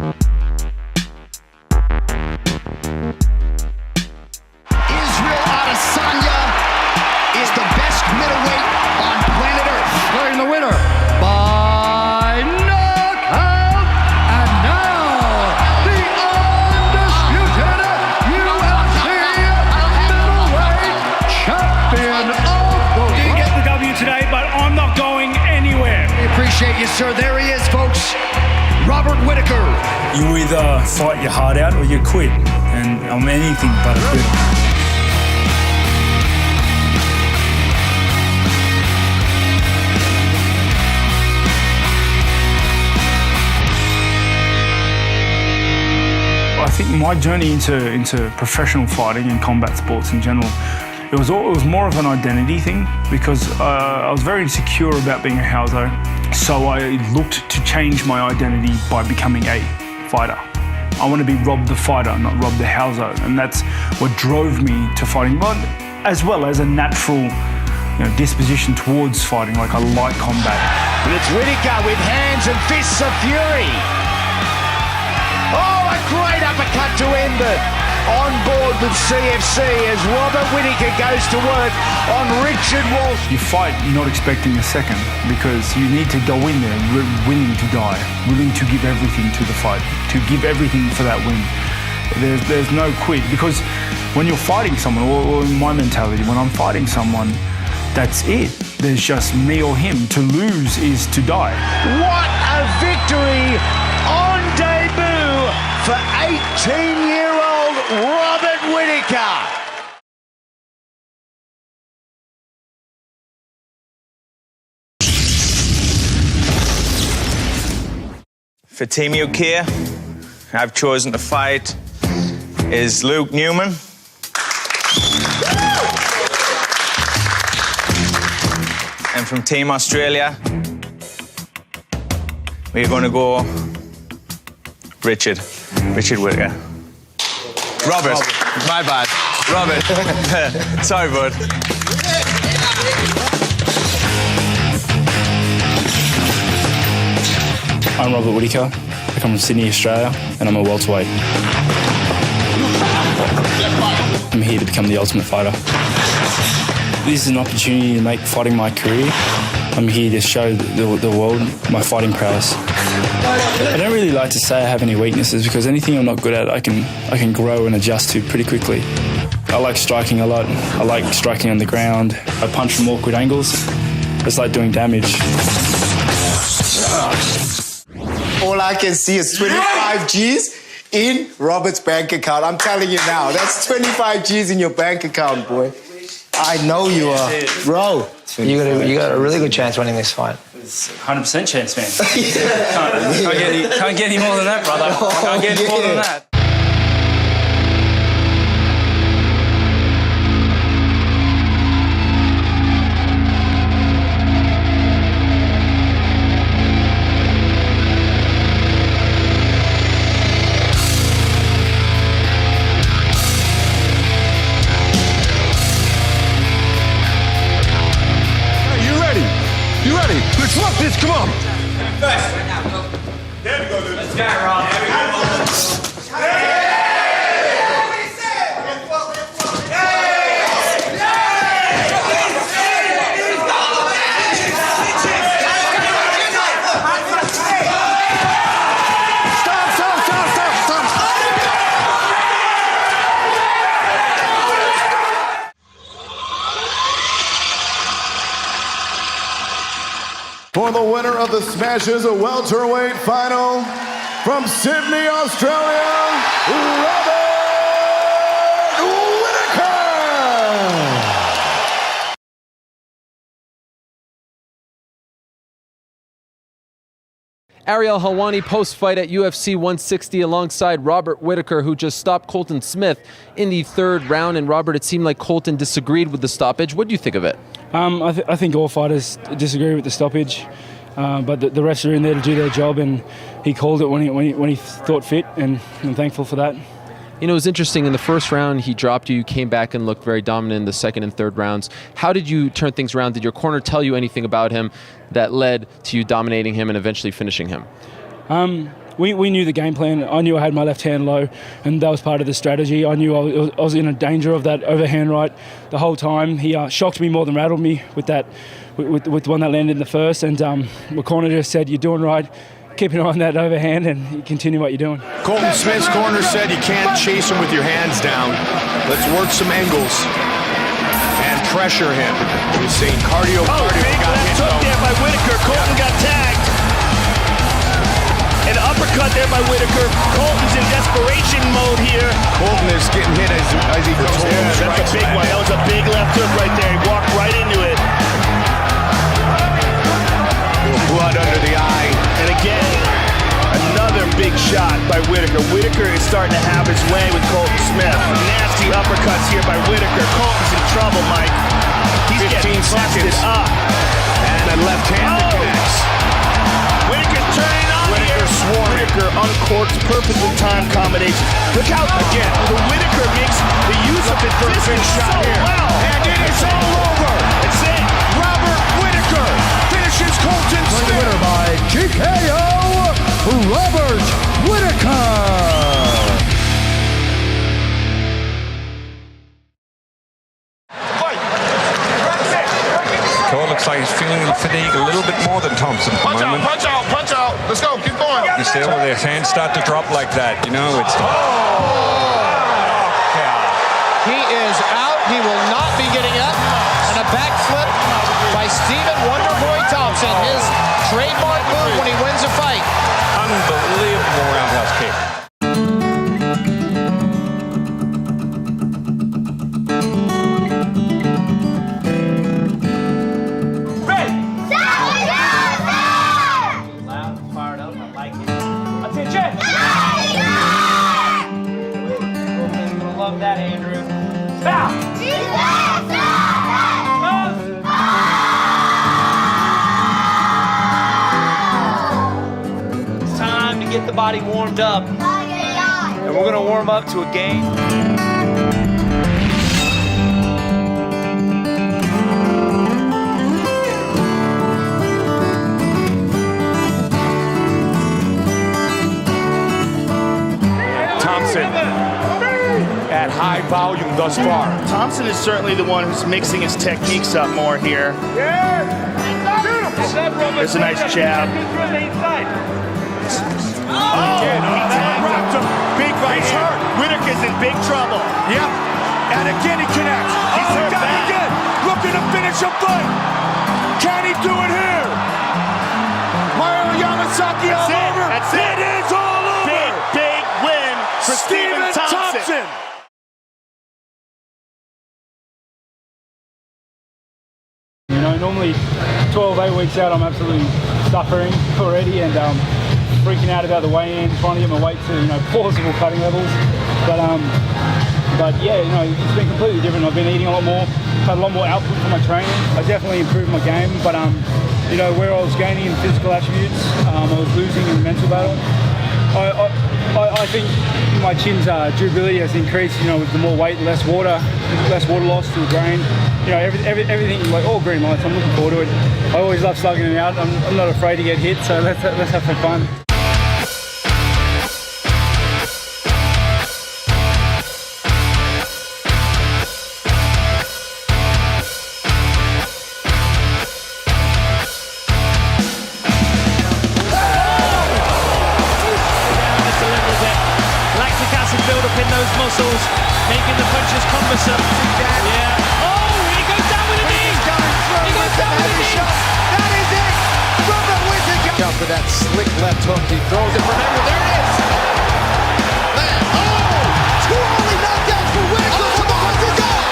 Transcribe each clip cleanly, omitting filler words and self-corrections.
Israel Adesanya is the best middleweight on planet Earth. Declaring the winner by knockout, and now the undisputed UFC middleweight champion of the world. Didn't get the W today, but I'm not going anywhere. We appreciate you, sir. There he is, folks. Robert Whittaker. You either fight your heart out or you quit, and I'm anything but a quitter. I think my journey into professional fighting and combat sports in general, it was more of an identity thing, because I was very insecure about being a houser. So I looked to change my identity by becoming a fighter. I want to be Rob the fighter, not Rob the houser, and that's what drove me to fighting, but as well as a natural disposition towards fighting. Like, I like combat. And it's Whittaker with hands and fists of fury. Oh, a great uppercut to end it. On board with CFC as Robert Whittaker goes to work on Richard Walsh. You fight not expecting a second, because you need to go in there willing to die, willing to give everything to the fight, to give everything for that win. There's no quit, because when you're fighting someone, or in my mentality, when I'm fighting someone, that's it. There's just me or him. To lose is to die. What a victory on debut for 18-year-old Robert Whittaker. For Team UK, I've chosen to fight is Luke Newman. And from Team Australia, we're going to go Richard Whittaker. Robert. My bad. Robert. Sorry, bud. I'm Robert Whittaker. I come from Sydney, Australia, and I'm a welterweight. I'm here to become the ultimate fighter. This is an opportunity to make fighting my career. I'm here to show the world my fighting prowess. I don't really like to say I have any weaknesses, because anything I'm not good at, I can grow and adjust to pretty quickly. I like striking a lot. I like striking on the ground. I punch from awkward angles. It's like doing damage. All I can see is 25 G's in Robert's bank account. I'm telling you now, that's 25 G's in your bank account, boy. I know you are. Bro. You got a really good chance winning this fight. It's 100% chance, man. Can't get any more than that, brother. Can't get any more than that. You ready? Let's rock this, come on! There we go, dude. Let's go, Rob. There we go. For the winner of the Smashes welterweight final from Sydney, Australia, Robert Whittaker. Ariel Helwani post-fight at UFC 160 alongside Robert Whittaker, who just stopped Colton Smith in the third round. And Robert, it seemed like Colton disagreed with the stoppage. What do you think of it? I think all fighters disagree with the stoppage, but the refs are in there to do their job, and he called it when he thought fit, and I'm thankful for that. You know, it was interesting. In the first round, he dropped you. You came back and looked very dominant in the second and third rounds. How did you turn things around? Did your corner tell you anything about him that led to you dominating him and eventually finishing him? we knew the game plan. I knew I had my left hand low, and that was part of the strategy. I knew I was in a danger of that overhand right the whole time. He shocked me more than rattled me with that, with the one that landed in the first. And my corner just said, "You're doing right. Keep an eye on that overhand and you continue what you're doing." Colton Smith's corner said you can't chase him with your hands down. Let's work some angles and pressure him. He's saying cardio. Big left hook there by Whittaker. Colton got tagged. An uppercut there by Whittaker. Colton's in desperation mode here. Colton is getting hit as he goes down. Yeah, that's a big one. That was a big left hook right there. He walked right into it. Blood under the eye. And again, another big shot by Whittaker. Whittaker is starting to have his way with Colton Smith. Nasty uppercuts here by Whittaker. Colton's in trouble, Mike. He's 15 getting busted seconds. up. And a left hand that connects. Whittaker's turning on Whittaker here. swarming. Whittaker uncorks, perfectly timed combination. Look how, again, the Whittaker makes the use of the distance so well. And it is all over. That's it. Robert Whittaker finishes Colton Smith. Winner by TKO, Robert Whittaker. Cole looks like he's feeling the fatigue a little bit more than Thompson at the moment. Punch out. Let's go, keep going. You see when their hands start to drop like that, you know, it's... He is out. He will not be getting up. And a backflip by Stephen Wonderboy Thompson. His trademark move when he wins a fight. Unbelievable roundhouse kick. Get the body warmed up, and we're gonna warm up to a game. Thompson at high volume thus far. Thompson is certainly the one who's mixing his techniques up more here. There's a nice jab. Big right hand. Whittaker's in big trouble. Yep. And again he connects. He's hurt back again. Looking to finish a fight. Can he do it here? Mario Yamasaki all over. That's it. It is all over. Big win for Stephen Thompson. You know, normally 8 weeks out, I'm absolutely suffering already and freaking out about the weigh-in, trying to get my weight to, you know, plausible cutting levels. But yeah, you know, it's been completely different. I've been eating a lot more, had a lot more output from my training. I definitely improved my game, but you know, where I was gaining in physical attributes, I was losing in the mental battle. I think my chin's durability has increased, you know, with the more weight, less water loss to the grain. You know, everything, like all green lights, I'm looking forward to it. I always love slugging it out. I'm not afraid to get hit, so let's have some fun. Muscles, making the punches cumbersome. Yeah. Oh, he goes down with a knee. He goes down with a knee. That is it. Robert Whittaker. Out for that slick left hook. He throws it. Remember, there it is. Man, two only knockdowns for Whittaker. What's he got?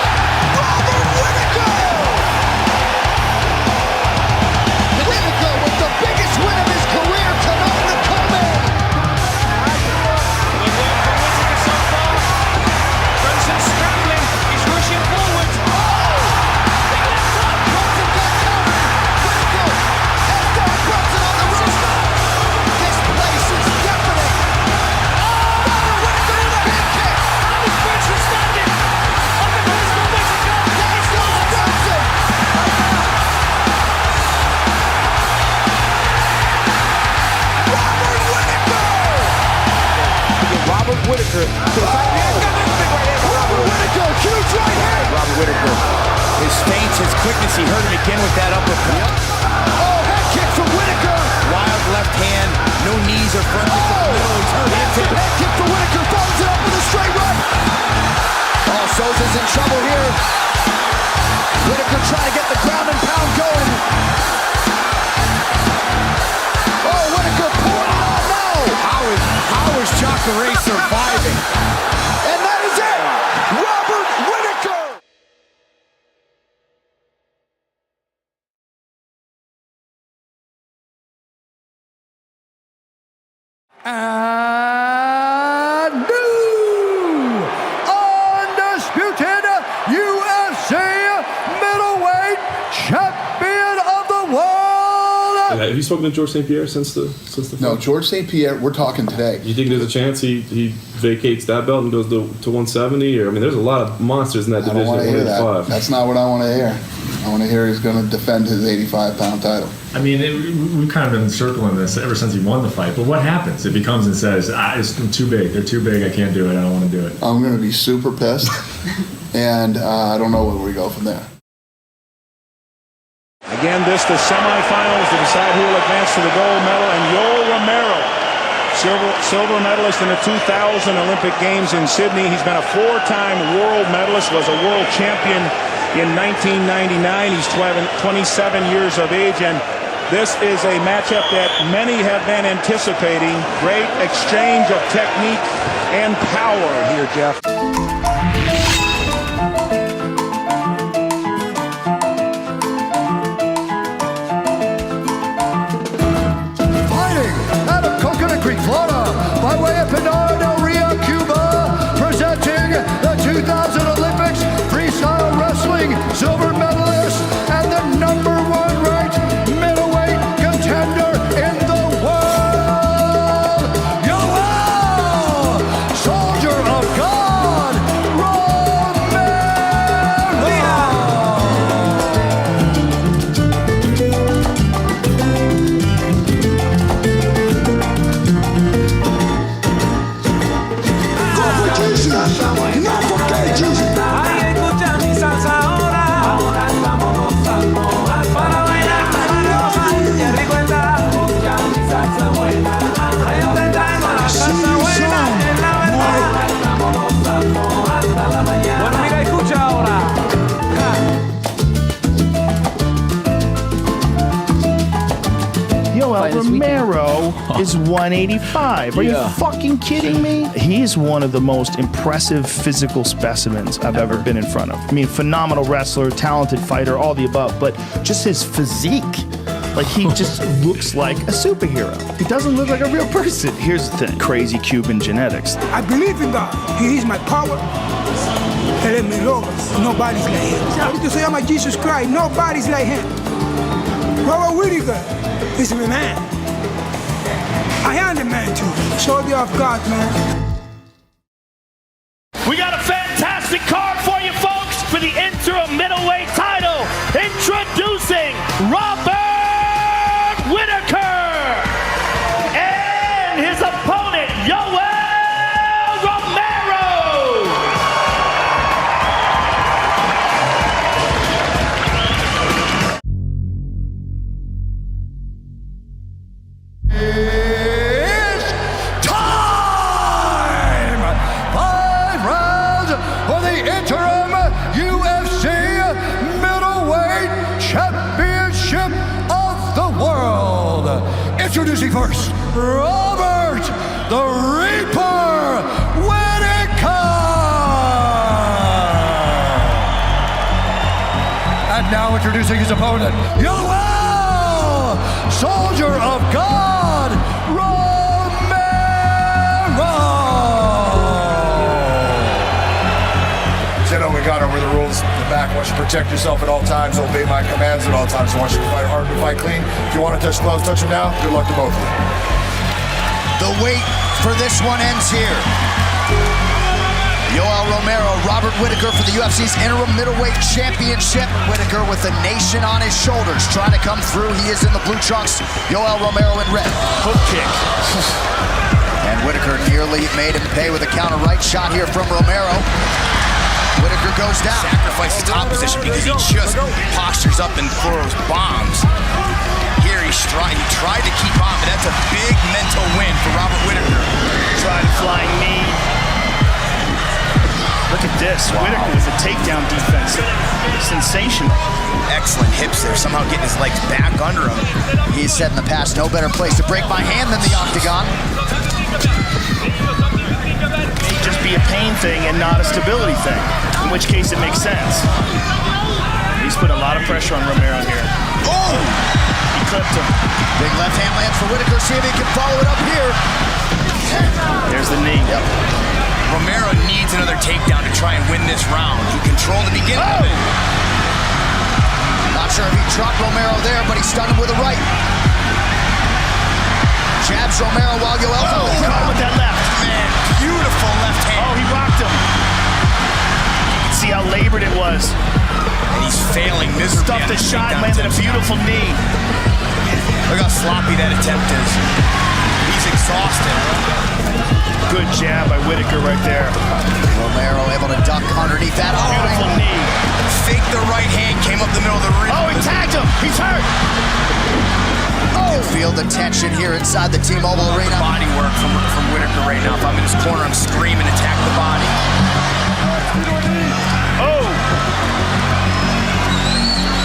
Robert Whittaker. Whittaker with the biggest win of his career tonight in the comeback. Scrambling, he's rushing forward. This place is definitely Whittaker to the side. Robert Whittaker, huge right hand. Robert Whittaker, his feints, his quickness, he hurt him again with that uppercut. Oh, head kick from Whittaker. Wild left hand, no knees or front kick to the middle. He's hurt. Head kick for Whittaker, follows it up with a straight right. Oh, Souza's in trouble here. Whittaker trying to get the ground and pound going. Oh, Whittaker pulling it on now. How is Jacare surviving? And that is it. Robert Whittaker. And new undisputed UFC middleweight champion of the world. Have you spoken to George St. Pierre since the fight? No, George St. Pierre, we're talking today. You think there's a chance he vacates that belt and goes to 170? Or I mean, there's a lot of monsters in that division. I don't want to hear that. That's not what I want to hear. I want to hear he's going to defend his 85-pound title. I mean, we've kind of been circling this ever since he won the fight. But what happens if he comes and says, it's too big, they're too big, I can't do it, I don't want to do it? I'm going to be super pissed, and I don't know where we go from there. Again, this the semifinals to decide who will advance to the gold medal. And Yoel Romero, silver medalist in the 2000 Olympic Games in Sydney. He's been a four-time world medalist, was a world champion in 1999. He's 27 years of age, and this is a matchup that many have been anticipating. Great exchange of technique and power here, Jeff. Florida, by way of Pinar del Rio, Cuba, presenting the 2000 Olympics freestyle wrestling silver medalist and the #1 ranked middleweight contender in the world, Yoel, Soldier of God, Yoel Romero is 185. Are you fucking kidding me? He is one of the most impressive physical specimens I've ever been in front of. I mean, phenomenal wrestler, talented fighter, all the above, but just his physique. Like, he just looks like a superhero. He doesn't look like a real person. Here's the thing, crazy Cuban genetics. I believe in God. He is my power. Él es mi Lord. Nobody's like him. Ahorita se llama Jesus Christ. Nobody's like him. Robert Whittaker is my man. I am the man too. Soldier of God, man. We got a fantastic card for you folks for the interim middleweight title. Introducing Robert Whittaker and his opponent, Yoel Romero. It's time! 5 rounds for the interim UFC middleweight championship of the world. Introducing first, Robert the Reaper Whittaker. And now introducing his opponent, Yoel, Soldier of God, Romero. Zeno, we got over the rules in the back. I want you to protect yourself at all times, obey my commands at all times. I want you to fight hard and fight clean. If you want to touch gloves, touch them now. Good luck to both of you. The wait for this one ends here. Yoel Romero, Robert Whittaker for the UFC's interim middleweight championship. Whittaker with the nation on his shoulders, trying to come through. He is in the blue trunks. Yoel Romero in red. Hook kick. And Whittaker nearly nearly made him pay with a counter right shot here from Romero. Whittaker goes down. Sacrifices top position because he just postures up and throws bombs. Here he tried to keep on, but that's a big mental win for Robert Whittaker. Tried a flying knee. Look at this. Wow. Whittaker with a takedown defense. Sensational. Excellent hips there, somehow getting his legs back under him. He's said in the past, no better place to break my hand than the octagon. May just be a pain thing and not a stability thing, in which case it makes sense. He's put a lot of pressure on Romero here. Oh! He clipped him. Big left hand lands for Whittaker. See if he can follow it up here. There's the knee. Yep. Romero needs another takedown to try and win this round. He controlled the beginning of it. Not sure if he dropped Romero there, but he stunned him with a right. Jabs Romero while Yoel. Oh, hit him with that left. Man, beautiful left hand. Oh, he rocked him. You can see how labored it was. And he's failing miserably. Stuffed the shot, landed a beautiful knee. Look how sloppy that attempt is. He's exhausted. Good jab by Whittaker right there. Romero able to duck underneath that. Beautiful knee. Faked the right hand, came up the middle of the ring. Oh, he tagged him. He's hurt. You can feel the tension here inside the T-Mobile Arena. Body work from Whittaker right now. If I'm in his corner, I'm screaming, attack the body. Oh!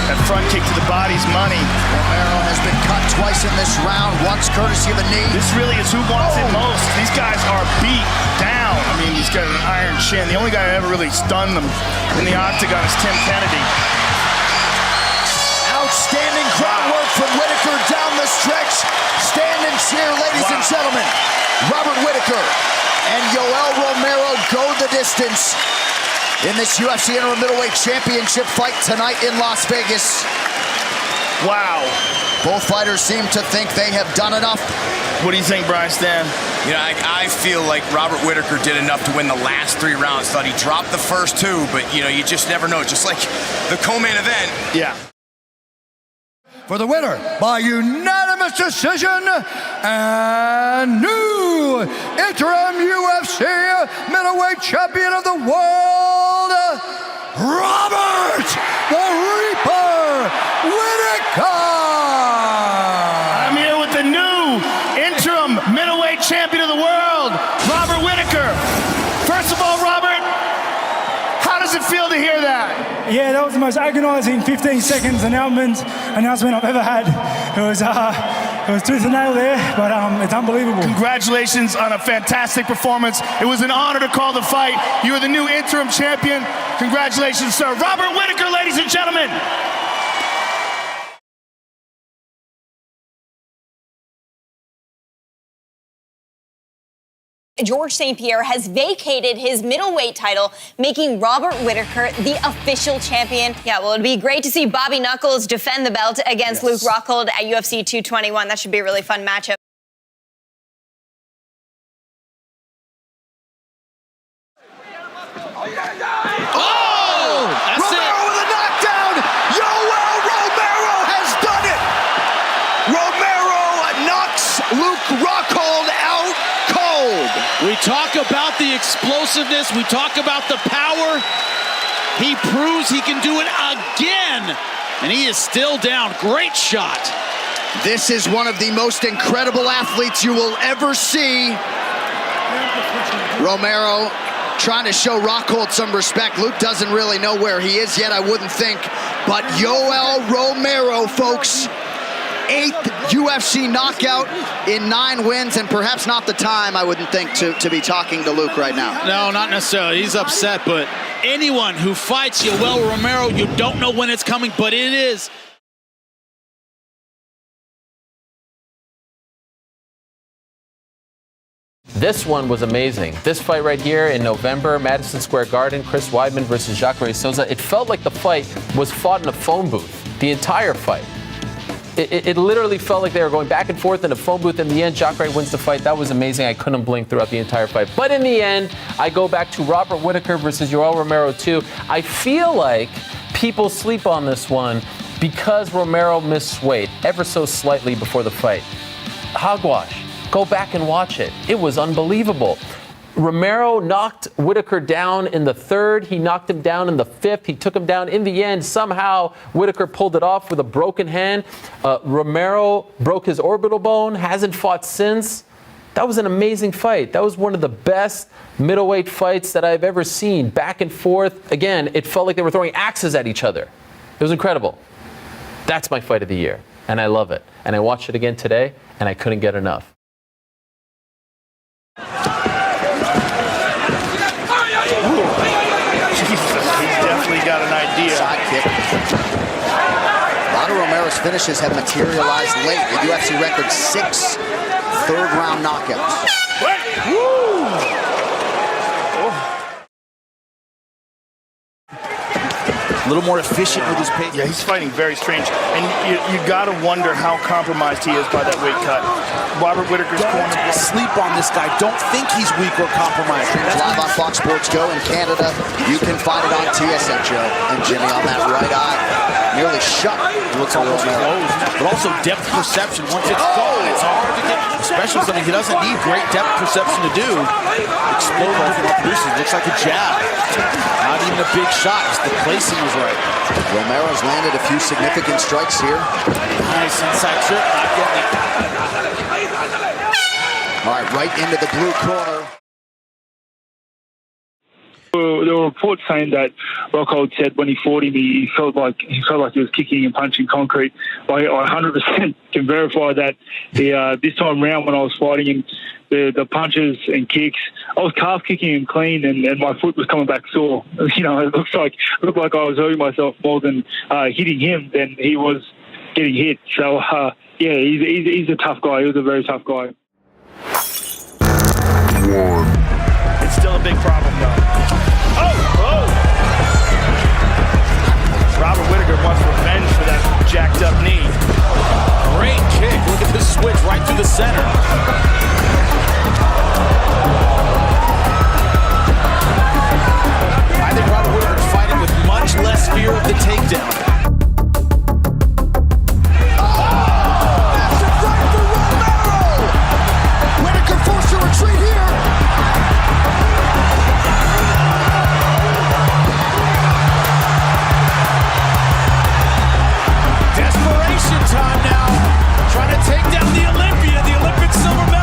That front kick to the body's money. Romero has been cut twice in this round, once courtesy of a knee. This really is who wants it most. These guys are beat down. I mean, he's got an iron chin. The only guy who ever really stunned them in the octagon is Tim Kennedy. Outstanding groundwork from Whittaker down the stretch. Stand and cheer, ladies and gentlemen. Robert Whittaker and Yoel Romero go the distance in this UFC Interim Middleweight Championship fight tonight in Las Vegas. Wow. Both fighters seem to think they have done enough. What do you think, Brian Stan? You know, I feel like Robert Whittaker did enough to win the last 3 rounds. Thought he dropped the first 2, but, you know, you just never know. Just like the co-main event. Yeah. For the winner by unanimous decision and new interim UFC middleweight champion of the world, Robert the Reaper Whittaker. I'm here with the new interim middleweight champion of the world, Robert Whittaker. First of all, Robert, how does it feel to hear that? Yeah, that was the most agonizing 15 seconds announcement I've ever had. It was tooth and nail there, but it's unbelievable. Congratulations on a fantastic performance. It was an honor to call the fight. You are the new interim champion. Congratulations, sir. Robert Whittaker, ladies and gentlemen. George St. Pierre has vacated his middleweight title, making Robert Whittaker the official champion. Yeah, well, it'd be great to see Bobby Knuckles defend the belt against Luke Rockhold at UFC 221. That should be a really fun matchup. Oh! Romero with a knockdown! Yoel Romero has done it! Romero knocks Luke Rockhold out cold. We talk about the explosiveness. We talk about the power. He proves he can do it again. And he is still down. Great shot. This is one of the most incredible athletes you will ever see. Romero trying to show Rockhold some respect. Luke doesn't really know where he is yet, I wouldn't think. But Yoel Romero, folks, 8th UFC knockout in 9 wins, and perhaps not the time, I wouldn't think, to be talking to Luke right now. No, not necessarily. He's upset, but anyone who fights Yoel Romero, you don't know when it's coming, but it is. This one was amazing. This fight right here in November, Madison Square Garden, Chris Weidman versus Jacare Souza. It felt like the fight was fought in a phone booth, the entire fight. It literally felt like they were going back and forth in a phone booth. In the end, Jacare wins the fight. That was amazing. I couldn't blink throughout the entire fight. But in the end, I go back to Robert Whittaker versus Yoel Romero 2. I feel like people sleep on this one because Romero missed weight ever so slightly before the fight. Hogwash. Go back and watch it. It was unbelievable. Romero knocked Whittaker down in the third. He knocked him down in the fifth. He took him down in the end. Somehow, Whittaker pulled it off with a broken hand. Romero broke his orbital bone, hasn't fought since. That was an amazing fight. That was one of the best middleweight fights that I've ever seen. Back and forth. Again, it felt like they were throwing axes at each other. It was incredible. That's my fight of the year, and I love it. And I watched it again today, and I couldn't get enough. He's definitely got an idea. Side kick. A lot of Romero's finishes have materialized late. The UFC record 6 third-round knockouts. A little more efficient with his pace. Yeah, he's fighting very strange. And you got to wonder how compromised he is by that weight cut. Robert Whittaker's corner. Sleep on this guy. Don't think he's weak or compromised. Live on Fox Sports Go in Canada. You can find it on TSN, Joe. And Jimmy on that right eye. Nearly shut. It looks almost closed. But also depth perception. Once it's gone, it's hard to get. Especially something he doesn't need great depth perception to do. Explode off of produces. Looks like a jab. Not even a big shot. Just the placing was right. Romero's landed a few significant strikes here. Nice inside trip. Not getting it. All right, right into the blue corner. There were reports saying that Rockhold said when he fought him, he felt like he was kicking and punching concrete. I 100% can verify that. This time round when I was fighting him, the punches and kicks, I was calf kicking him clean, and my foot was coming back sore. You know, it looked like I was hurting myself more than hitting him than he was getting hit. So yeah, he's a tough guy. He was a very tough guy. It's still a big problem, though. Oh! Robert Whittaker wants revenge for that jacked up knee. Great kick. Look at this switch right through the center. I think Robert Whittaker's fighting with much less fear of the takedown. Massive right for Romero! Whittaker forced to retreat here. Desperation time now. Trying to take down the Olympia, the Olympic silver medal.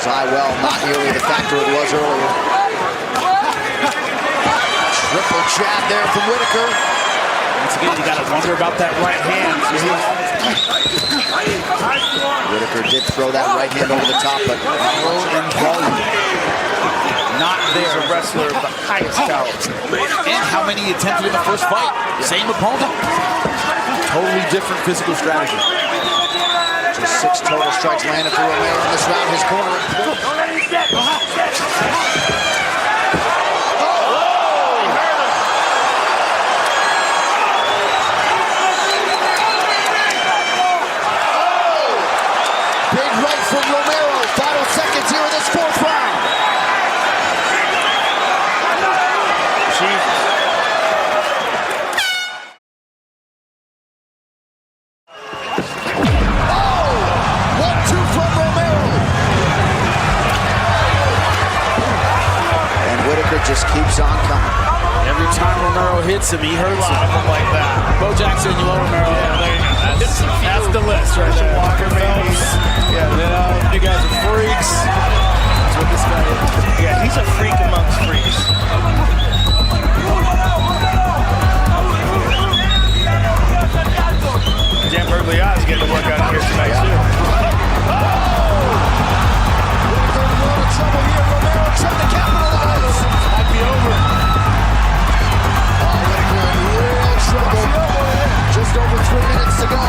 Romero's eye well, not nearly the factor it was earlier. Triple jab there from Whittaker. Once again, you got to wonder about that right hand. Whittaker did throw that right hand over the top, but low in volume. Not there. He's a wrestler of the highest caliber. And how many he attempted in the first fight? Same opponent. Totally different physical strategy. Just 6 total strikes landed for Romero in this round. His corner. Big right from Romero. Final seconds here in this 4th round. Just keeps on coming. Every time Romero hits him, he hurts him. Like that. Bo Jackson, you want Romero? Yeah, there you go. That's the list right there. Walker, Phelps. Yeah, you know, you guys are freaks. That's what this guy is. Yeah, he's a freak amongst freaks. Jan Bergliotta's getting to work out here tonight, too. Trouble here. Romero trying to capitalize. Might be over. Oh, Whittaker in real trouble. Just over 3 minutes to go.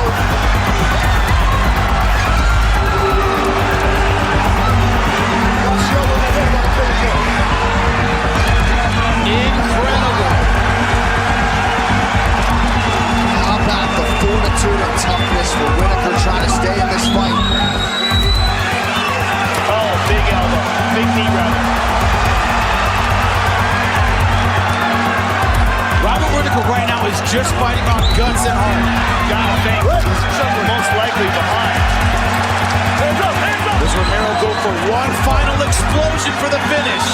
Incredible. How about the fortitude and toughness for Whittaker trying to stay in this fight? Oh, big elbow. Big knee rather. Robert Whittaker right now is just fighting on guts and heart. Gotta think. He's most likely behind. Hands up, hands up. Does Romero go for one final explosion for the finish?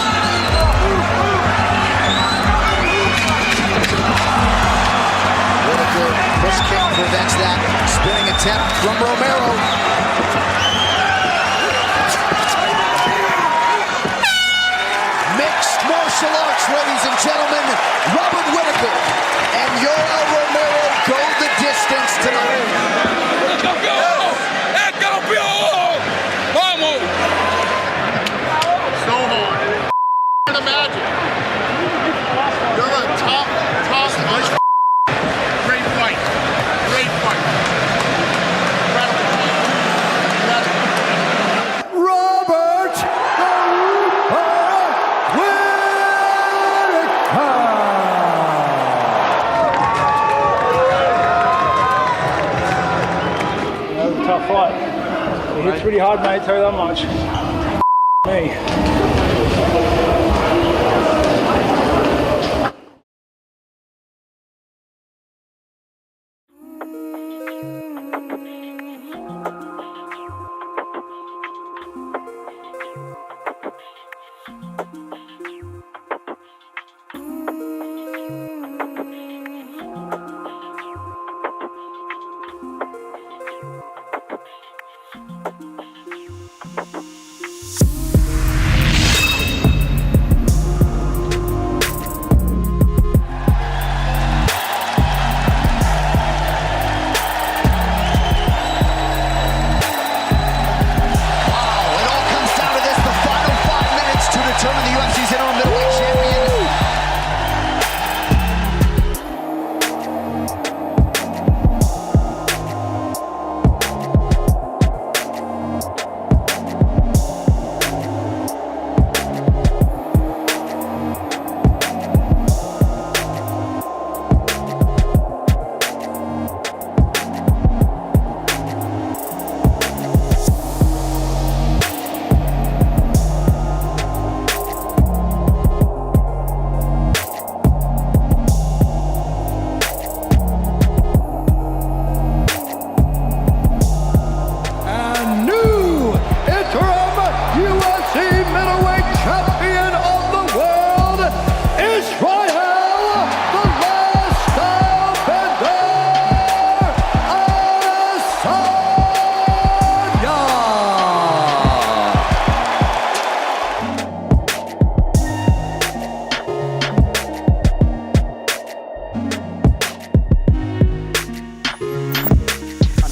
Whittaker push kick prevents that spinning attempt from Romero. Mixed martial arts, ladies and gentlemen. Robert Whittaker and Yoel Romero go the distance tonight. Imagine. You're the top great fight. Great fight. Robert That was a tough fight. He hits pretty hard, mate, tell you that much. Me.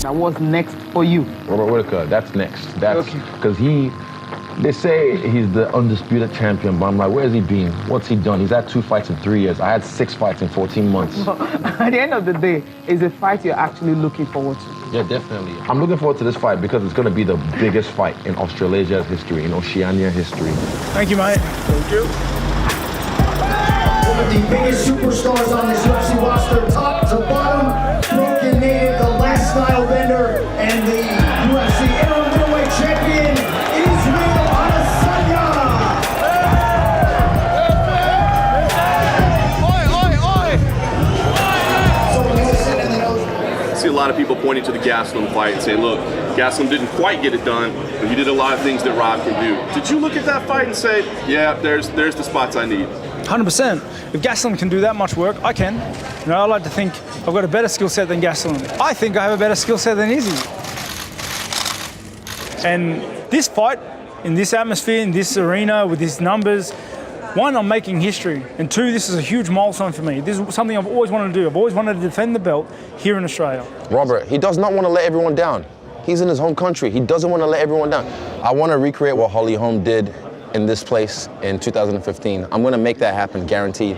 Now, what's next for you? Robert Whittaker, that's next. That's because they say he's the undisputed champion, but I'm like, where's he been? What's he done? He's had 2 fights in 3 years. I had 6 fights in 14 months. Well, at the end of the day, it's a fight you're actually looking forward to. Yeah, definitely. I'm looking forward to this fight because it's going to be the biggest fight in Australasia's history, in Oceania history. Thank you, mate. Thank you. One of the biggest superstars on this UFC roster, top to bottom, broken native, the last style bender, and the UFC interim middleweight champion, Israel Adesanya. I see a lot of people pointing to the Gastelum fight and saying, look, Gastelum didn't quite get it done, but he did a lot of things that Rob can do. Did you look at that fight and say, yeah, there's the spots I need? 100%. If Gastelum can do that much work, I can. You know, I like to think I've got a better skill set than Gastelum. I think I have a better skill set than Izzy. And this fight, in this atmosphere, in this arena, with these numbers, one, I'm making history, and two, this is a huge milestone for me. This is something I've always wanted to do. I've always wanted to defend the belt here in Australia. Robert, he does not want to let everyone down. He's in his home country. He doesn't want to let everyone down. I want to recreate what Holly Holm did in this place in 2015. I'm going to make that happen, guaranteed.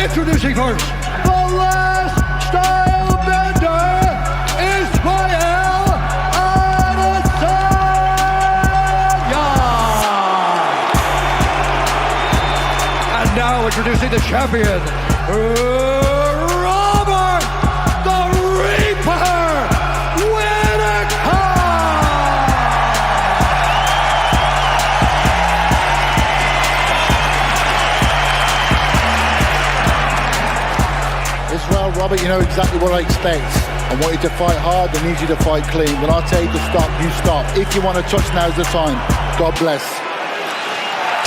Introducing first, the last style bender, Israel Adesanya. And now introducing the champion, Robert the Reaper Whittaker. Israel, Robert, you know exactly what I expect. I want you to fight hard, I need you to fight clean. When I tell you to stop, you stop. If you want to touch, now's the time. God bless.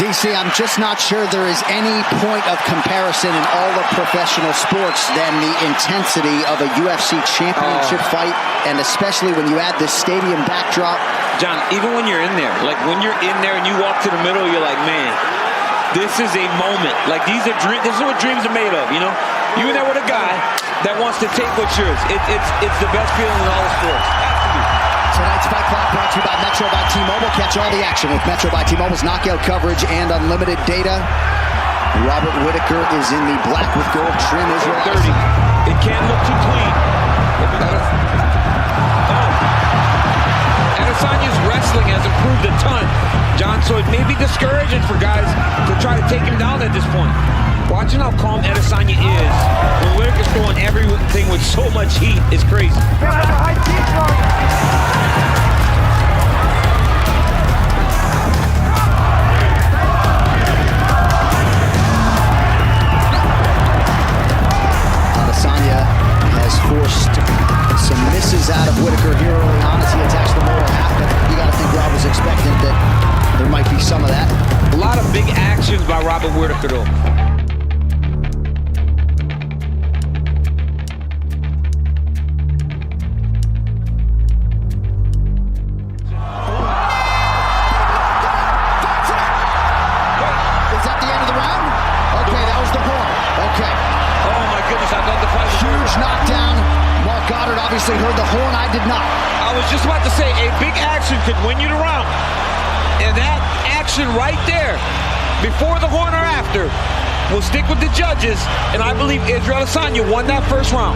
DC, I'm just not sure there is any point of comparison in all of professional sports than the intensity of a UFC championship fight, and especially when you add this stadium backdrop. John, even when you're in there, like when you're in there and you walk to the middle, you're like, man, this is a moment. Like this is what dreams are made of, you know? You're there with a guy that wants to take what's yours. It's the best feeling in all the sports. Tonight's Fight Clock brought to you by Metro by T-Mobile. Catch all the action with Metro by T-Mobile's knockout coverage and unlimited data. Robert Whittaker is in the black with gold trim. Israel 30. It can't look too clean. Adesanya's wrestling has improved a ton, John, so it may be discouraging for guys to try to take him down at this point. Watching how calm Adesanya is when Whittaker's throwing everything with so much heat is crazy. about Robert Whittaker, though. Obviously heard the horn. I did not. I was just about to say, a big action could win you the round. And that action right there, before the horn or after, will stick with the judges. And I believe Israel Adesanya won that first round.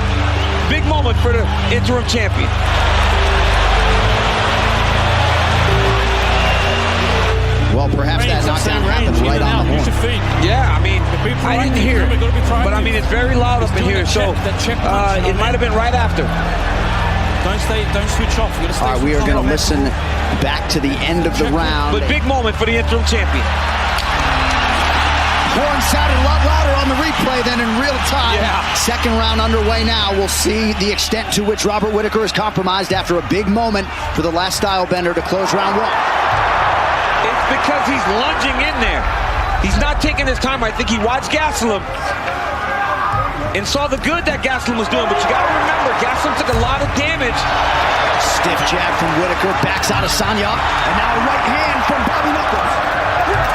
Big moment for the interim champion. Well, perhaps that knockdown happened right on the horn. Yeah, I mean, I didn't hear it. But I mean, it's very loud up in here. So it might have been right after. Don't switch off. All right, we are going to listen back to the end of the round. But big moment for the interim champion. Horn sounded a lot louder on the replay than in real time. Yeah. Second round underway now. We'll see the extent to which Robert Whittaker is compromised after a big moment for the last style bender to close round one. It's because he's lunging in there. He's not taking his time. I think he watched Gastelum and saw the good that Gastelum was doing. But you got to remember, Gastelum took a lot of damage. Stiff jab from Whittaker, backs out of Adesanya, and now a right hand from Bobby Knuckles.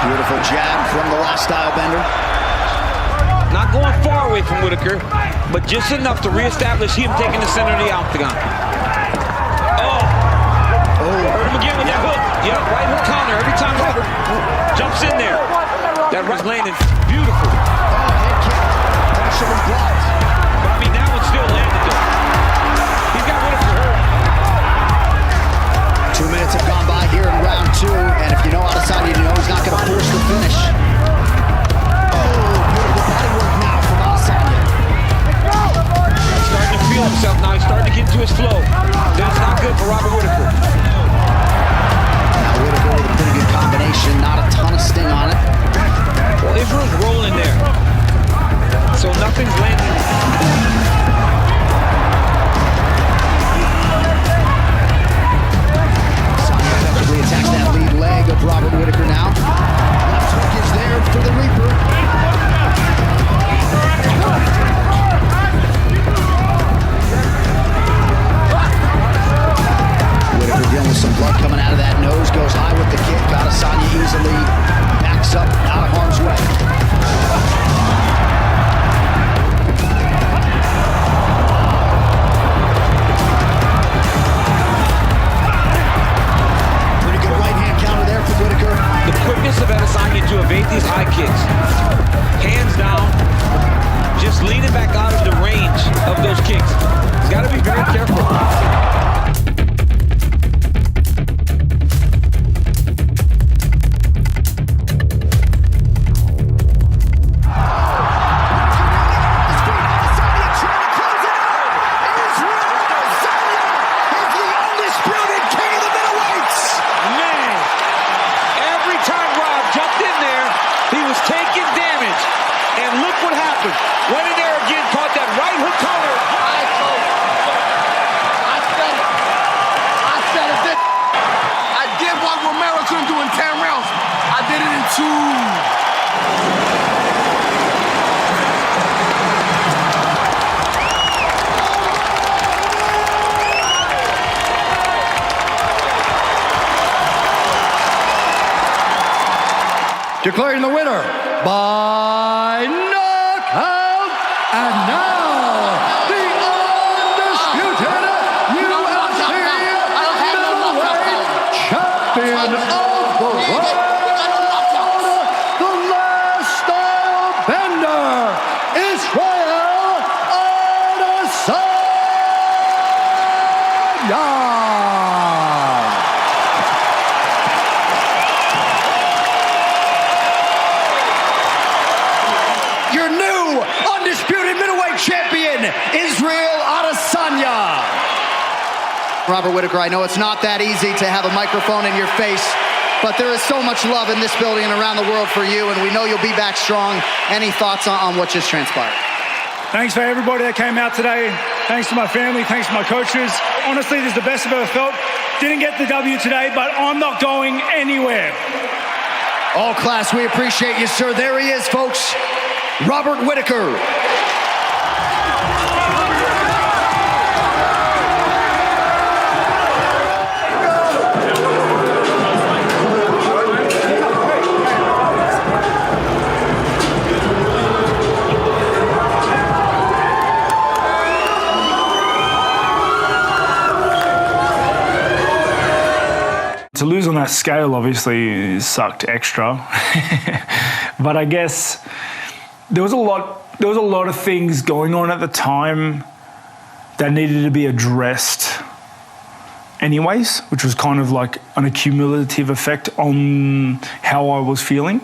Beautiful jab from the last style bender. Not going far away from Whittaker, but just enough to reestablish him taking the center of the octagon. Hurt him again with that hook. Yeah, right hook counter. Every time Robert jumps in there, that right landed beautiful. Head kick. Pressure and blocked. But I mean, that one still landed though. He's got Whittaker hurt. 2 minutes have gone by here in round two, and if you know Adesanya, you know he's not going to force the finish. Beautiful body work now from Adesanya. He's starting to feel himself now. He's starting to get into his flow. That's not good for Robert Whittaker. Now Whittaker with a pretty good combination, not a ton of sting on it. Well, Israel's rolling there, so nothing's landing. Attacks that lead leg of Robert Whittaker now. Left hook is there for the Reaper. Whittaker dealing with some blood coming out of that nose. Goes high with the kick. Adesanya easily backs up out of harm's way. The quickness of Adesanya to evade these high kicks. Hands down, just leaning back out of the range of those kicks. He's got to be very careful. Declaring the winner by knockout, and now the undisputed UFC middleweight champion of the world, the last style bender, Israel Adesanya. Israel Adesanya. Robert Whittaker, I know it's not that easy to have a microphone in your face, but there is so much love in this building and around the world for you, and we know you'll be back strong. Any thoughts on what just transpired? Thanks for everybody that came out today. Thanks to my family. Thanks to my coaches. Honestly, this is the best I've ever felt. Didn't get the W today, but I'm not going anywhere. All class, we appreciate you, sir. There he is, folks. Robert Whittaker. To lose on that scale obviously sucked extra, but I guess there was a lot of things going on at the time that needed to be addressed anyways, which was kind of like an accumulative effect on how I was feeling.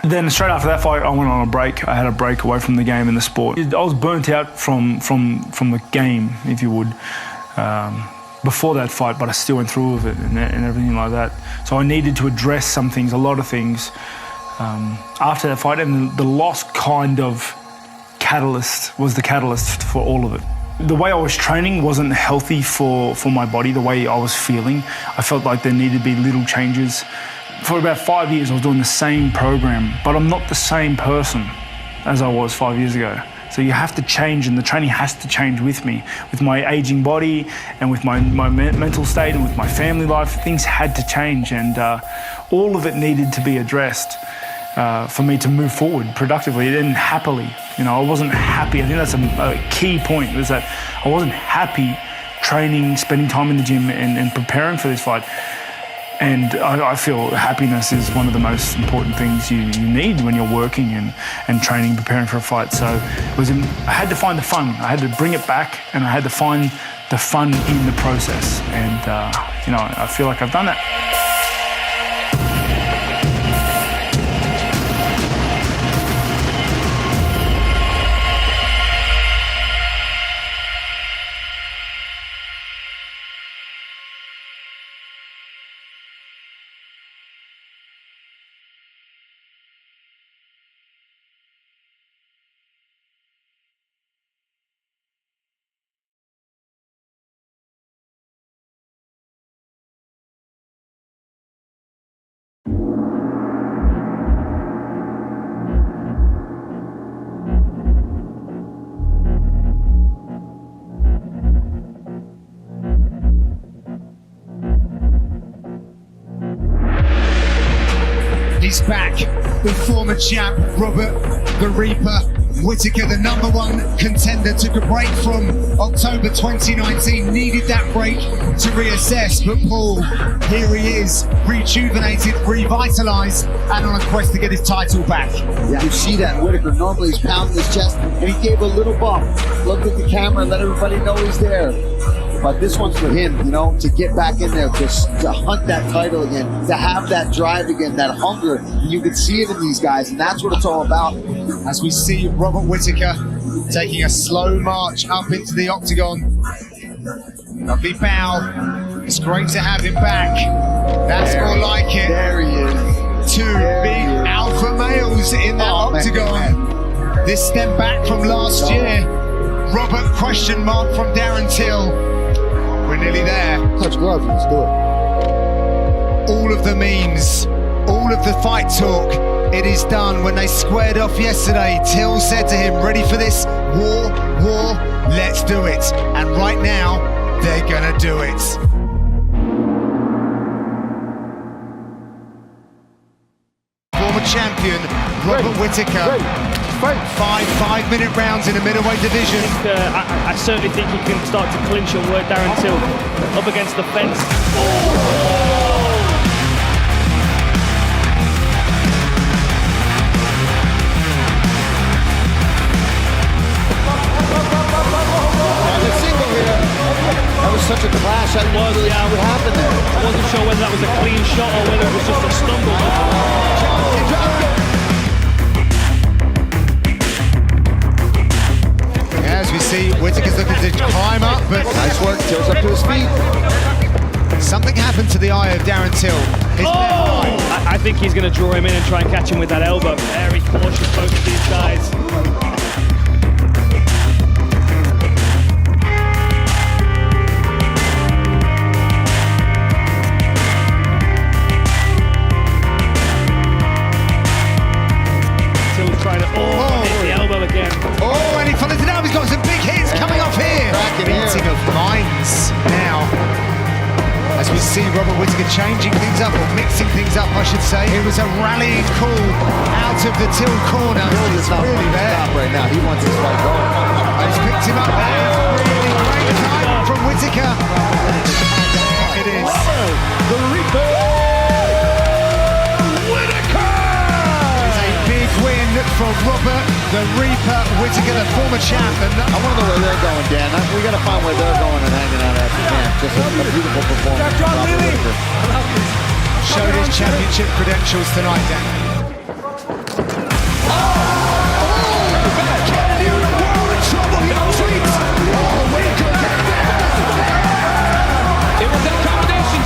Then straight after that fight, I went on a break. I had a break away from the game and the sport. I was burnt out from the game, if you would. Before that fight, but I still went through with it and everything like that. So I needed to address some things, a lot of things, after that fight, and the loss kind of was the catalyst for all of it. The way I was training wasn't healthy for my body, the way I was feeling. I felt like there needed to be little changes. For about 5 years, I was doing the same program, but I'm not the same person as I was 5 years ago. So you have to change, and the training has to change with me, with my aging body and with my mental state and with my family life. Things had to change, and all of it needed to be addressed for me to move forward productively and happily. You know, I wasn't happy. I think that's a key point, was that I wasn't happy training, spending time in the gym and preparing for this fight. And I feel happiness is one of the most important things you need when you're working and training, preparing for a fight. So I had to find the fun. I had to bring it back, and I had to find the fun in the process. And, I feel like I've done that. He's back, the former champ, Robert the Reaper Whittaker, the #1 contender, took a break from October 2019, needed that break to reassess, but Paul, here he is, rejuvenated, revitalized, and on a quest to get his title back. Yeah, you see that Whittaker normally is pounding his chest, and he gave a little bump, looked at the camera and let everybody know he's there. But this one's for him, to get back in there, to hunt that title again, to have that drive again, that hunger. You can see it in these guys, and that's what it's all about. As we see Robert Whittaker taking a slow march up into the octagon. Lovely bow. It's great to have him back. That's more like it. There he is. Two big alpha males in that octagon. Man. This stemmed back from last year. Robert question mark from Darren Till. We're nearly there. Touch gloves, let's do it. All of the memes, all of the fight talk, it is done. When they squared off yesterday, Till said to him, ready for this? War, let's do it. And right now, they're gonna do it. Former champion, Robert Whittaker. 5 minute rounds in the middleweight division. I certainly think he can start to clinch and work Darren Till up against the fence. That was such a clash. I didn't really see what happened there. I wasn't sure whether that was a clean shot or whether it was just a stumble. As we see, Whittaker's looking to climb up, but nice work. Till's up to his feet. Something happened to the eye of Darren Till. I think he's going to draw him in and try and catch him with that elbow. Very cautious, both of these guys. Tried it. Hit the elbow again. Oh, and he follows it up. He's got some big hits coming off here. Meeting of minds now. As we see Robert Whittaker changing things up, or mixing things up, I should say. It was a rallying call out of the Till corner. He's really there. Right now, he wants his fight going. He's picked him up there. Really great time from Whittaker. It is. The Reaper! Whittaker! It's a big win for Robert the Reaper Whittaker, the former champ. I want to know where they're going, Dan. We got to find where they're going and hanging out after camp. Just a beautiful performance from Robert Whittaker. Showed his championship credentials tonight, Dan. It was that combination,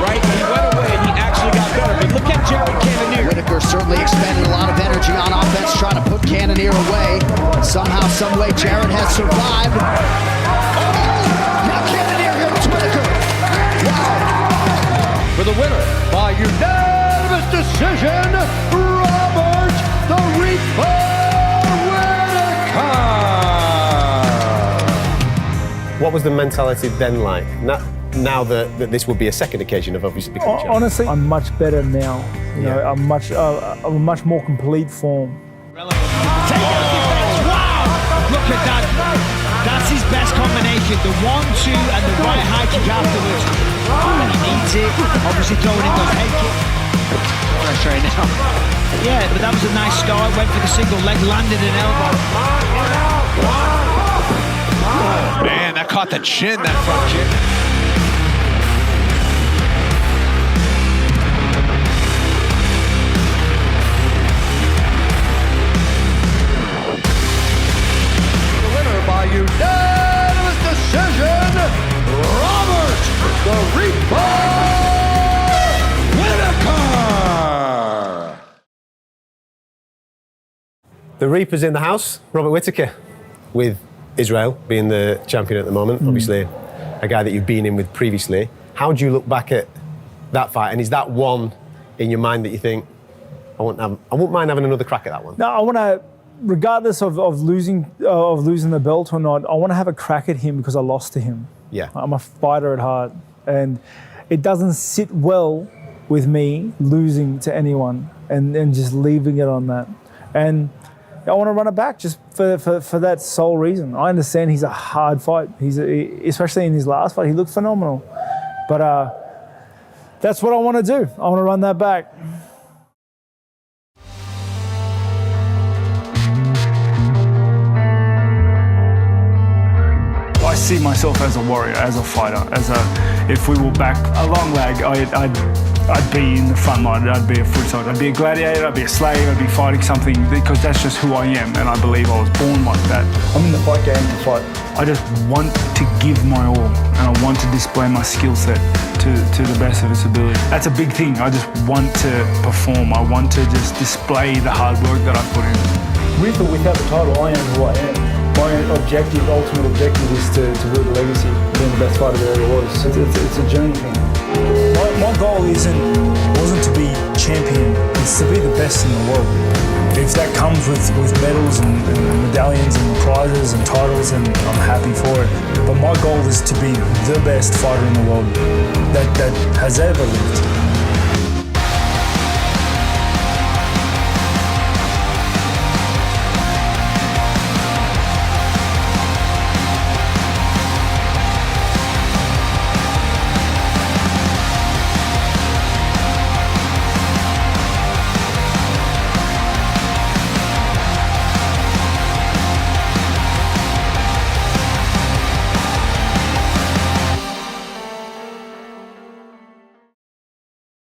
right? He went away and he actually got better. But look at Jared Cannonier. Whittaker certainly expended a lot of energy on offense trying to put Cannonier away. Somehow, someway, Jared has survived. Now Cannonier here with Whittaker. Wow. For the winner, by unanimous decision, Robert the Reaper Whittaker! What was the mentality then like? Now that this would be a second occasion of obviously becoming champion? Honestly, I'm much better now. You know, I'm a much more complete form. Wow! Look at that. That's his best combination. The 1-2 and the right high kick afterwards. And he needs it. Obviously throwing in those head kicks. Pressure right now. Yeah, but that was a nice start. Went for the single leg, landed an elbow. Man, that caught the chin, that front kick. The winner by unanimous decision, Robert the Reaper Whittaker! The Reaper's in the house, Robert Whittaker, with Israel being the champion at the moment, obviously a guy that you've been in with previously. How do you look back at that fight? And is that one in your mind that you think, I wouldn't mind having another crack at that one? No, I want to, regardless of losing the belt or not, I want to have a crack at him because I lost to him. Yeah. I'm a fighter at heart, and it doesn't sit well with me losing to anyone and just leaving it on that. And I want to run it back just for that sole reason. I understand he's a hard fight. Especially in his last fight, he looked phenomenal. But that's what I want to do. I want to run that back. I see myself as a warrior, as a fighter, if we were back a long lag, I'd be in the front line, I'd be a foot soldier, I'd be a gladiator, I'd be a slave, I'd be fighting something, because that's just who I am, and I believe I was born like that. I'm in the fight game to fight. I just want to give my all, and I want to display my skill set to the best of its ability. That's a big thing. I just want to perform. I want to just display the hard work that I put in. With or without the title, I am who I am. My ultimate objective is to build a legacy, being the best fighter there ever was. It's a journey thing. My goal wasn't to be champion, it's to be the best in the world. If that comes with medals and medallions and prizes and titles, then I'm happy for it. But my goal is to be the best fighter in the world that has ever lived.